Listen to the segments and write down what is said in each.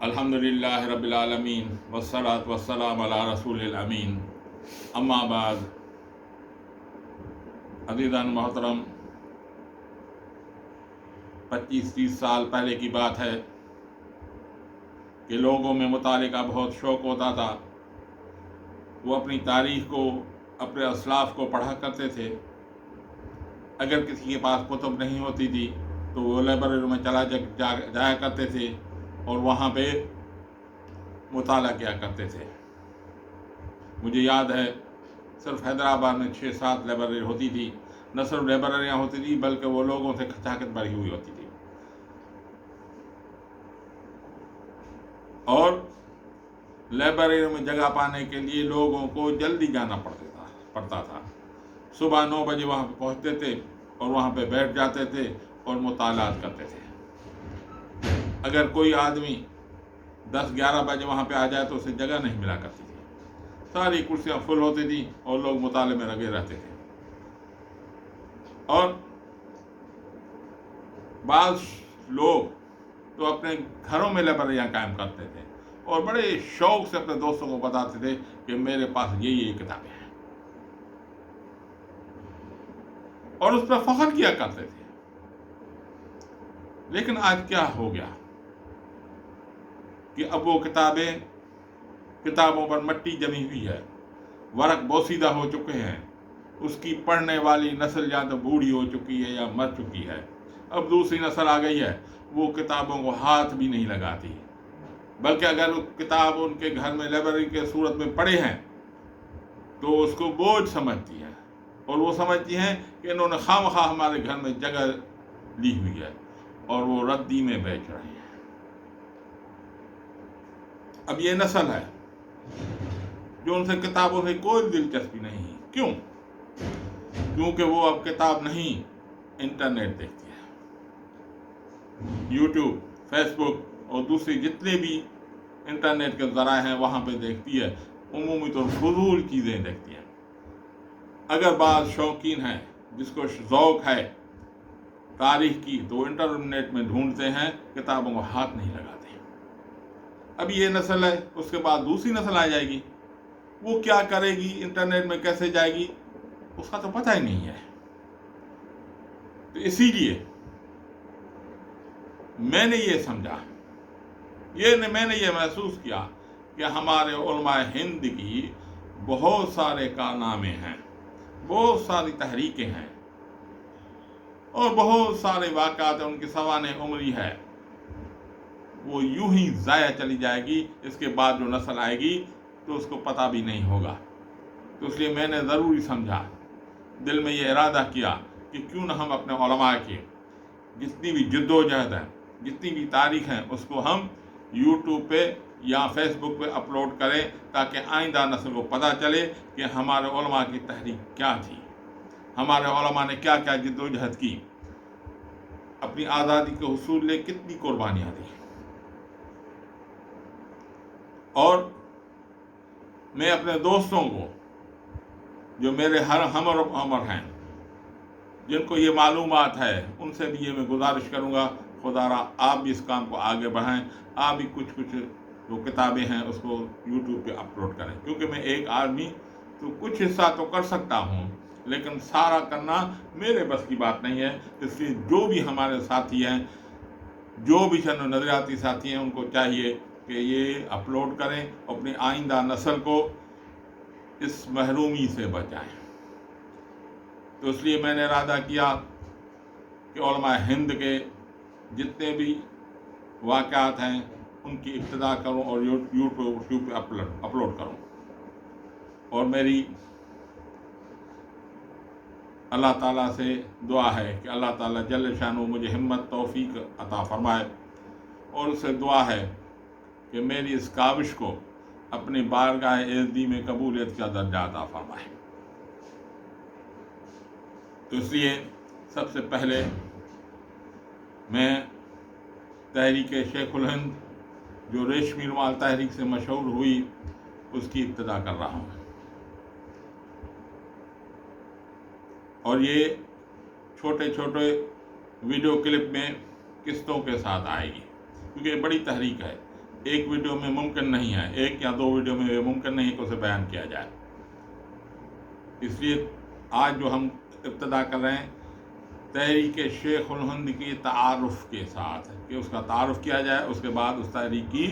الحمدللہ رب العالمین والصلاة والسلام علی رسول الامین، اما بعد۔ عزیزان محترم، 25-30 سال پہلے کی بات ہے کہ لوگوں میں مطالعے کا بہت شوق ہوتا تھا۔ وہ اپنی تاریخ کو، اپنے اسلاف کو پڑھا کرتے تھے۔ اگر کسی کے پاس کتب نہیں ہوتی تھی تو وہ لائبریری میں جایا کرتے تھے اور وہاں پہ مطالعہ کیا کرتے تھے۔ مجھے یاد ہے صرف حیدرآباد میں 6-7 لائبریری ہوتی تھی۔ نہ صرف لائبریریاں ہوتی تھی بلکہ وہ لوگوں سے کھچاکت بھری ہوئی ہوتی تھی، اور لائبریری میں جگہ پانے کے لیے لوگوں کو جلدی جانا پڑتا تھا۔ صبح 9 بجے وہاں پہ پہنچتے تھے اور وہاں پہ بیٹھ جاتے تھے اور مطالعات کرتے تھے۔ اگر کوئی آدمی 10-11 بجے وہاں پہ آ جائے تو اسے جگہ نہیں ملا کرتی تھی، ساری کرسیاں فل ہوتی تھیں اور لوگ مطالعے میں لگے رہتے تھے۔ اور بعض لوگ تو اپنے گھروں میں لائبریریاں قائم کرتے تھے اور بڑے شوق سے اپنے دوستوں کو بتاتے تھے کہ میرے پاس یہ کتابیں ہیں، اور اس پر فخر کیا کرتے تھے۔ لیکن آج کیا ہو گیا کہ اب وہ کتابوں پر مٹی جمی ہوئی ہے، ورق بوسیدہ ہو چکے ہیں، اس کی پڑھنے والی نسل یا تو بوڑھی ہو چکی ہے یا مر چکی ہے۔ اب دوسری نسل آ گئی ہے، وہ کتابوں کو ہاتھ بھی نہیں لگاتی، بلکہ اگر وہ کتاب ان کے گھر میں لائبریری کے صورت میں پڑے ہیں تو اس کو بوجھ سمجھتی ہے، اور وہ سمجھتی ہیں کہ انہوں نے خواہ ہمارے گھر میں جگہ لی ہوئی ہے، اور وہ ردی میں بیچ رہے ہیں۔ اب یہ نسل ہے جو ان سے کتابوں سے کوئی دلچسپی نہیں ہے۔ کیوں؟ کیونکہ وہ اب کتاب نہیں، انٹرنیٹ دیکھتی ہے۔ یوٹیوب، فیس بک اور دوسری جتنے بھی انٹرنیٹ کے ذرائع ہیں وہاں پہ دیکھتی ہے، عمومی طور فضول چیزیں دیکھتی ہیں۔ اگر بعض شوقین ہیں جس کو ذوق ہے تاریخ کی تو وہ انٹرنیٹ میں ڈھونڈتے ہیں، کتابوں کو ہاتھ نہیں لگاتے۔ اب یہ نسل ہے، اس کے بعد دوسری نسل آ جائے گی، وہ کیا کرے گی، انٹرنیٹ میں کیسے جائے گی، اس کا تو پتہ ہی نہیں ہے۔ تو اسی لیے میں نے یہ سمجھا، میں نے یہ محسوس کیا کہ ہمارے علماء ہند کی بہت سارے کارنامے ہیں، بہت ساری تحریکیں ہیں، اور بہت سارے واقعات ان کی سوانح عمری ہے، وہ یوں ہی ضائع چلی جائے گی۔ اس کے بعد جو نسل آئے گی تو اس کو پتہ بھی نہیں ہوگا۔ تو اس لیے میں نے ضروری سمجھا، دل میں یہ ارادہ کیا کہ کیوں نہ ہم اپنے علماء کے جتنی بھی جد و جہد ہے، جتنی بھی تاریخ ہیں، اس کو ہم یوٹیوب پہ یا فیس بک پہ اپلوڈ کریں، تاکہ آئندہ نسل کو پتہ چلے کہ ہمارے علماء کی تحریک کیا تھی، ہمارے علماء نے کیا کیا جد و جہد کی، اپنی آزادی کے حصول لے کتنی قربانیاں دی۔ اور میں اپنے دوستوں کو جو میرے ہم عمر ہیں، جن کو یہ معلومات ہے، ان سے بھی یہ میں گزارش کروں گا، خدا را آپ بھی اس کام کو آگے بڑھائیں، آپ بھی کچھ جو کتابیں ہیں اس کو یوٹیوب پہ اپلوڈ کریں، کیونکہ میں ایک آدمی تو کچھ حصہ تو کر سکتا ہوں، لیکن سارا کرنا میرے بس کی بات نہیں ہے۔ اس لیے جو بھی ہمارے ساتھی ہیں، جو بھی نظریاتی ساتھی ہیں، ان کو چاہیے کہ یہ اپلوڈ کریں، اپنی آئندہ نسل کو اس محرومی سے بچائیں۔ تو اس لیے میں نے ارادہ کیا کہ علماء ہند کے جتنے بھی واقعات ہیں ان کی ابتدا کروں اور یوٹیوب پہ اپلوڈ کروں، اور میری اللہ تعالیٰ سے دعا ہے کہ اللہ تعالیٰ جل شانہ مجھے ہمت توفیق عطا فرمائے، اور اس سے دعا ہے کہ میری اس کاوش کو اپنی بارگاہ عزتی میں قبولیت کا درجہ عطا فرمائے۔ تو اس لیے سب سے پہلے میں تحریک شیخ الہند جو ریشمی رومال تحریک سے مشہور ہوئی، اس کی ابتدا کر رہا ہوں، اور یہ چھوٹے چھوٹے ویڈیو کلپ میں قسطوں کے ساتھ آئے گی، کیونکہ یہ بڑی تحریک ہے۔ ایک ویڈیو میں ممکن نہیں ہے، ایک یا دو ویڈیو میں ممکن نہیں کہ اسے بیان کیا جائے۔ اس لیے آج جو ہم ابتدا کر رہے ہیں تحریک شیخ الہند کی تعارف کے ساتھ، کہ اس کا تعارف کیا جائے، اس کے بعد اس تحریک کی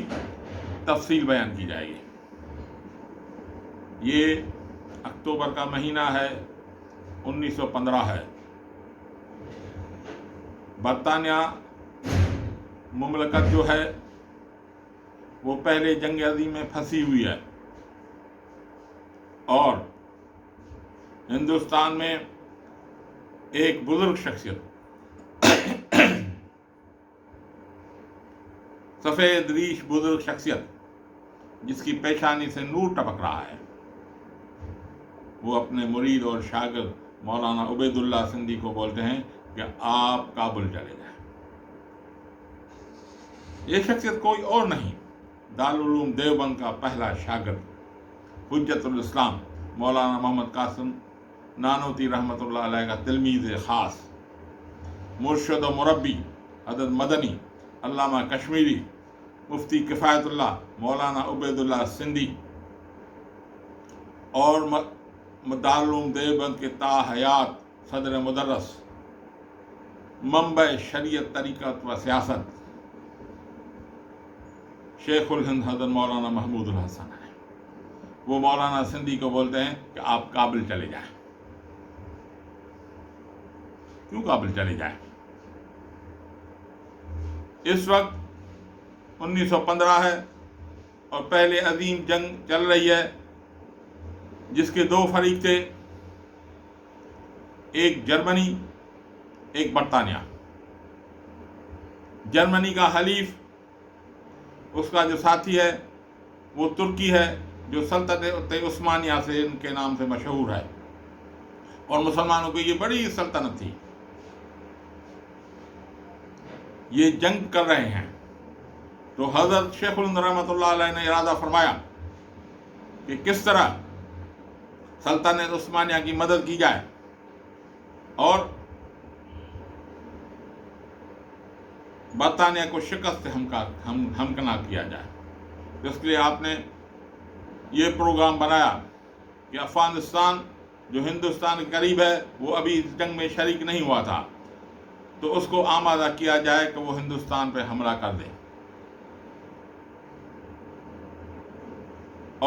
تفصیل بیان کی جائے گی۔ یہ اکتوبر کا مہینہ ہے، 1915 ہے۔ برطانیہ مملکت جو ہے وہ پہلے جنگ عظیم میں پھنسی ہوئی ہے، اور ہندوستان میں ایک بزرگ شخصیت، سفید ریش بزرگ شخصیت جس کی پیشانی سے نور ٹپک رہا ہے، وہ اپنے مرید اور شاگرد مولانا عبید اللہ سندھی کو بولتے ہیں کہ آپ کابل چلے جائیں۔ یہ شخصیت کوئی اور نہیں، دارالعلوم دیوبند کا پہلا شاگرد حجت الاسلام مولانا محمد قاسم نانوتی رحمۃ اللہ علیہ کا تلمیذ خاص، مرشد و مربی حضرت مدنی، علامہ کشمیری، مفتی کفایت اللہ مولانا عبید اللہ سندھی، اور دارالعلوم دیوبند کے تا حیات صدر مدرس، منبع شریعت، طریقت و سیاست، شیخ الہند حضرت مولانا محمود الحسن ہے۔ وہ مولانا سندھی کو بولتے ہیں کہ آپ کابل چلے جائیں۔ کیوں کابل چلے جائیں؟ اس وقت 1915 ہے اور پہلے عظیم جنگ چل رہی ہے جس کے دو فریق تھے، ایک جرمنی، ایک برطانیہ۔ جرمنی کا حلیف، اس کا جو ساتھی ہے وہ ترکی ہے، جو سلطنت عثمانیہ سے ان کے نام سے مشہور ہے، اور مسلمانوں کی یہ بڑی سلطنت تھی۔ یہ جنگ کر رہے ہیں تو حضرت شیخ الہند رحمۃ اللہ علیہ نے ارادہ فرمایا کہ کس طرح سلطنت عثمانیہ کی مدد کی جائے اور برطانیہ کو شکست ہمکنہ کیا جائے۔ اس لیے آپ نے یہ پروگرام بنایا کہ افغانستان جو ہندوستان کے قریب ہے، وہ ابھی اس جنگ میں شریک نہیں ہوا تھا، تو اس کو آمادہ کیا جائے کہ وہ ہندوستان پہ حملہ کر دے،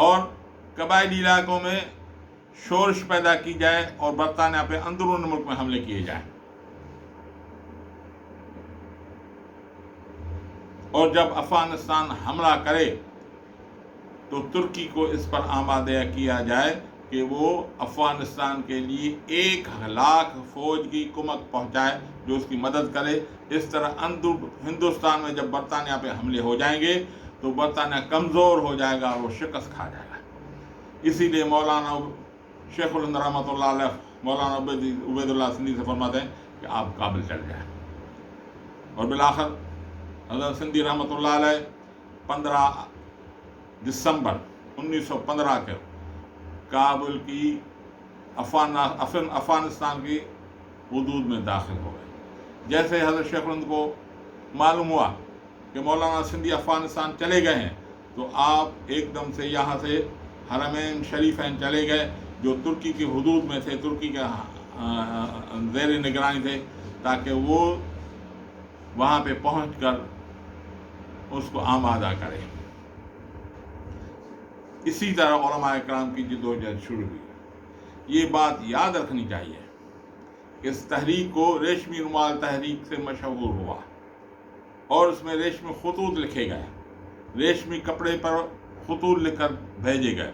اور قبائلی علاقوں میں شورش پیدا کی جائے اور برطانیہ پہ اندرون ملک میں حملے کیے جائیں۔ اور جب افغانستان حملہ کرے تو ترکی کو اس پر آمادہ کیا جائے کہ وہ افغانستان کے لیے 1,00,000 فوج کی کمک پہنچائے جو اس کی مدد کرے۔ اس طرح ہندوستان میں جب برطانیہ پہ حملے ہو جائیں گے تو برطانیہ کمزور ہو جائے گا اور وہ شکست کھا جائے گا۔ اسی لیے مولانا شیخ الہند رحمۃ اللہ علیہ مولانا عبید اللہ سندھی سے فرماتے ہیں کہ آپ کابل چل جائیں، اور بالآخر حضرت سندھی رحمۃ اللہ علیہ 15 دسمبر 1915 کے کابل کی افغانستان کی حدود میں داخل ہو گئے۔ جیسے حضرت شیخ الہند کو معلوم ہوا کہ مولانا سندھی افغانستان چلے گئے ہیں تو آپ ایک دم سے یہاں سے حرمین شریفین چلے گئے جو ترکی کی حدود میں تھے، ترکی کے زیر نگرانی تھے، تاکہ وہ وہاں پہ پہنچ کر اس کو آمادہ کرے۔ اسی طرح علماء کرام کی جدوجہد شروع ہوئی۔ یہ بات یاد رکھنی چاہیے کہ اس تحریک کو ریشمی رومال تحریک سے مشہور ہوا، اور اس میں ریشمی خطوط لکھے گئے، ریشمی کپڑے پر خطوط لکھ کر بھیجے گئے،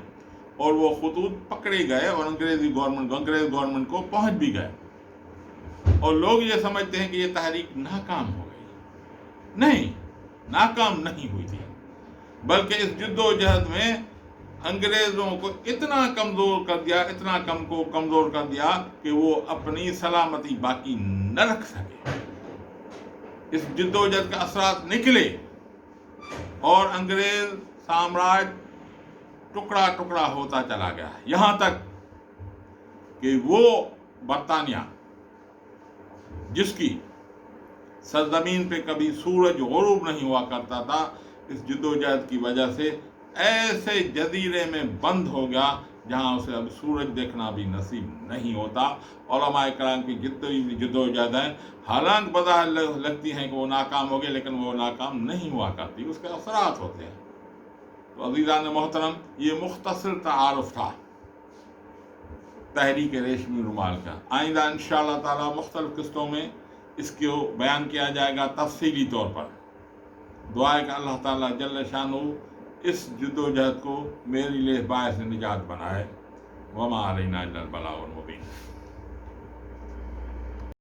اور وہ خطوط پکڑے گئے اور انگریز گورنمنٹ کو پہنچ بھی گئے، اور لوگ یہ سمجھتے ہیں کہ یہ تحریک ناکام ہو گئی۔ نہیں، ناکام نہیں ہوئی تھی، بلکہ اس جد و جہد میں انگریزوں کو اتنا کمزور کر دیا کہ وہ اپنی سلامتی باقی نہ رکھ سکے۔ اس جد و جہد کے اثرات نکلے اور انگریز سامراج ٹکڑا ٹکڑا ہوتا چلا گیا، یہاں تک کہ وہ برطانیہ جس کی سرزمین پہ کبھی سورج غروب نہیں ہوا کرتا تھا، اس جدوجہد کی وجہ سے ایسے جزیرے میں بند ہو گیا جہاں اسے اب سورج دیکھنا بھی نصیب نہیں ہوتا۔ علماء کرام کی جتنی بھی جدوجہد ہیں حالانکہ بظاہر لگتی ہیں کہ وہ ناکام ہو گئے، لیکن وہ ناکام نہیں ہوا کرتی، اس کے اثرات ہوتے ہیں۔ تو عزیزان محترم، یہ مختصر تعارف تھا تحریک ریشمی رومال کا۔ آئندہ انشاءاللہ تعالی مختلف قسطوں میں اس کو بیان کیا جائے گا تفصیلی طور پر۔ دعا ہے کہ اللہ تعالیٰ جل شانہ اس جدوجہد کو میرے لیے باعث نجات بنائے۔ وما علینا الا البلاغ المبین۔